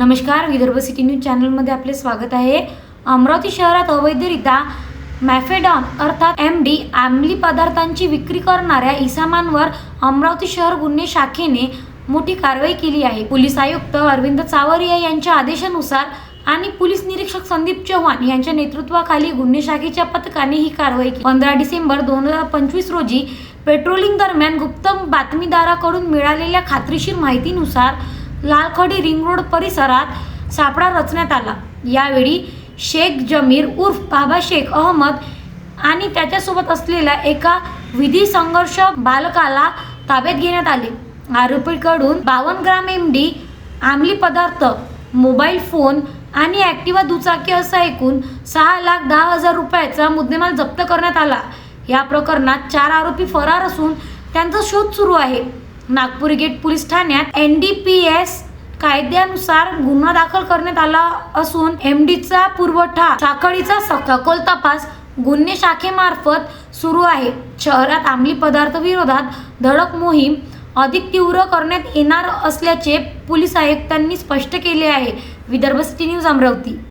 नमस्कार, Vidarbha city news चॅनलमध्ये आपले स्वागत आहे। अमरावती शहरात अवैधरित्या मॅफेडॉन अर्थात MD अंमली पदार्थांची विक्री करणाऱ्या इसमांवर अमरावती शहर गुन्हे शाखेने मोठी कारवाई केली आहे। पोलीस आयुक्त अरविंद चावरिया यांच्या आदेशानुसार आणि पोलीस निरीक्षक संदीप चव्हाण यांच्या नेतृत्वाखाली गुन्हे शाखेच्या पथकाने ही कारवाई केली। 15 डिसेंबर 2025 रोजी पेट्रोलिंग दरम्यान गुप्त बातमीदाराकडून मिळालेल्या खात्रीशीर माहितीनुसार लालखडी रिंग रोड परिसरात सापळा रचण्यात आला। यावेळी शेख जमीर उर्फ बाबा शेख अहमद आणि त्याच्यासोबत असलेल्या एका विधी संघर्ष बालकाला ताब्यात घेण्यात आले। आरोपीकडून 52 ग्राम MD अंमली पदार्थ, मोबाईल फोन आणि ॲक्टिवा दुचाकी असा एकूण 6,10,000 रुपयाचा मुद्देमाल जप्त करण्यात आला। या प्रकरणात 4 आरोपी फरार असून त्यांचा शोध सुरू आहे। नागपूर गेट पोलीस ठाण्यात NDPS कायद्यानुसार गुन्हा दाखल करण्यात आला असून MDचा पुरवठा साखळीचा सखोल तपास गुन्हे शाखेमार्फत सुरू आहे। शहरात अंमली पदार्थ विरोधात धडक मोहीम अधिक तीव्र करण्यात येणार असल्याचे पोलीस आयुक्तांनी स्पष्ट केले आहे। Vidarbha city news Amravati.